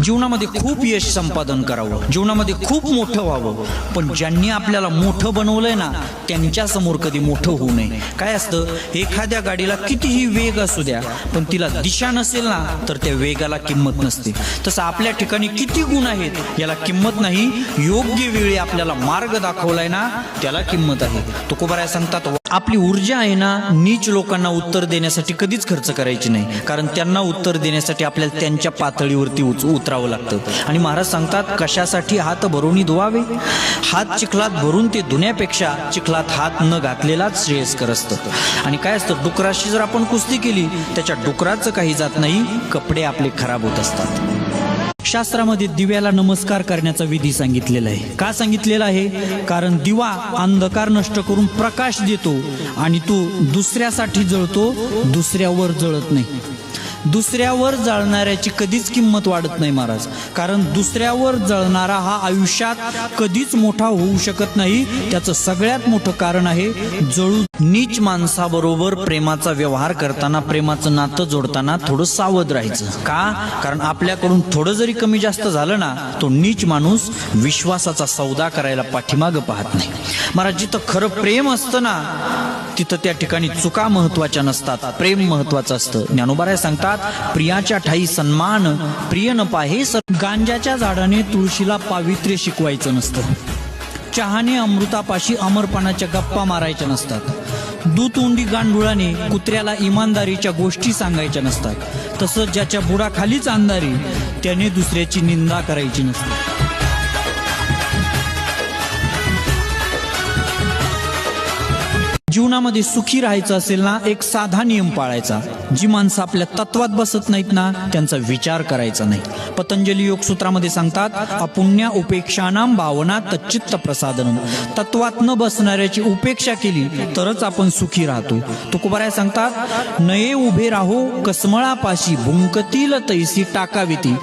जीवनामध्ये खूप यश संपादन करावं, जीवनामध्ये खूप मोठं व्हावं, पण ज्यांनी आपल्याला मोठं बनवलंय ना त्यांच्या समोर कधी मोठं होऊ नये. काय असतं, एखाद्या गाडीला कितीही वेग असू द्या पण तिला दिशा नसेल ना तर त्या वेगाला किंमत नसते. तसं आपल्या ठिकाणी किती गुण आहेत याला किंमत नाही, योग्य वेळी आपल्याला मार्ग दाखवलाय ना त्याला किंमत आहे. तुकोबाराय सांगतात, आपली ऊर्जा आहे ना नीच लोकांना उत्तर देण्यासाठी कधीच खर्च करायची नाही, कारण त्यांना उत्तर देण्यासाठी आपल्याला त्यांच्या पातळीवरती उतरावं लागतं. आणि महाराज सांगतात, कशासाठी हात भरून धुवावे, हात चिखलात भरून ते धुण्यापेक्षा चिखलात हात न घातलेलाच श्रेयस्कर असतं. आणि काय असतं, डुकराशी जर आपण कुस्ती केली त्याच्या डुकराचं काही जात नाही, कपडे आपले खराब होत असतात. शास्त्रामध्ये दिव्याला नमस्कार करण्याचा विधी सांगितलेला आहे. का सांगितलेला आहे, कारण दिवा अंधकार नष्ट करून प्रकाश देतो आणि तो दुसऱ्यासाठी जळतो, दुसऱ्यावर जळत नाही. दुसऱ्यावर जळणाऱ्याची कधीच किंमत वाढत नाही महाराज, कारण दुसऱ्यावर जळणारा हा आयुष्यात कधीच मोठा होऊ शकत नाही. त्याचं सगळ्यात मोठं कारण आहे जळू. नीच माणसाबरोबर प्रेमाचा व्यवहार करताना, प्रेमाचं नातं जोडताना थोडं सावध राहायचं. का, कारण आपल्याकडून थोडं जरी कमी जास्त झालं ना तो नीच माणूस विश्वासाचा सौदा करायला पाठीमागं पाहत नाही. महाराज, जिथं खरं प्रेम असतं ना तिथं त्या ठिकाणी चुका महत्वाच्या नसतात, प्रेम महत्वाचं असतं. ज्ञानोबाराय सांगतात, प्रियाच्या ठाई सन्मान, प्रिय न पाहे. गांजाच्या झाडाने तुळशीला पावित्र्य शिकवायचं नसतं, चहाने अमृतापाशी अमरपणाच्या गप्पा मारायच्या नसतात, दूतोंडी गांडुळाने कुत्र्याला इमानदारीच्या गोष्टी सांगायच्या नसतात. तसंच ज्याच्या बुडाखालीच अंधारी त्याने दुसऱ्याची निंदा करायची नसते. जीवनामध्ये सुखी राहायचं असेल ना, एक साधा नियम पाळायचा. जी माणसं आपल्या तत्वात बसत नाहीत ना त्यांचा विचार करायचा नाही. पतंजली योग सूत्रामध्ये सांगतात, अपुण्या उपेक्षानाम भावना तच्चित्त प्रसादनम. तत्वात न बसणाऱ्याची उपेक्षा केली तरच आपण सुखी राहतो. तुकोबाराय सांगतात, नये उभे राहो कसमळापाशी, भुंकतील तैसी टाकाविती.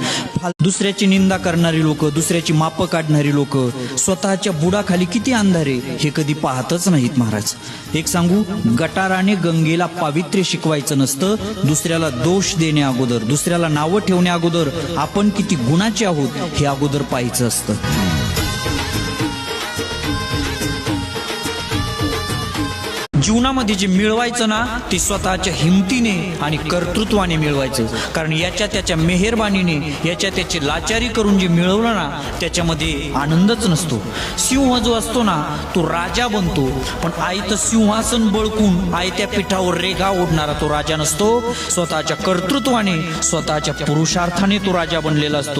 दुसऱ्याची निंदा करणारी लोक, दुसऱ्याची मापं काढणारी लोक स्वतःच्या बुडाखाली किती अंधारे हे कधी पाहतच नाहीत. महाराज, एक सांगू, गटाराने गंगेला पावित्र्य शिकवायचं नसतं. दुसऱ्याला दोष देण्या अगोदर, दुसऱ्याला नावं ठेवण्या अगोदर आपण किती गुणाचे आहोत हे अगोदर पाहायचं असतं. जीवनामध्ये जे मिळवायचं ना ते स्वतःच्या हिमतीने आणि कर्तृत्वाने मिळवायचं, कारण याच्या त्याच्या मेहरबानीने, याच्या त्याची लाचारी करून जे मिळवलं ना त्याच्यामध्ये आनंदच नसतो. सिंह जो असतो ना तो राजा बनतो, पण आयतं सिंहासन बळकून आयत्या पिठावर रेघा ओढणारा तो राजा नसतो. स्वतःच्या कर्तृत्वाने, स्वतःच्या पुरुषार्थाने तो राजा बनलेला असतो.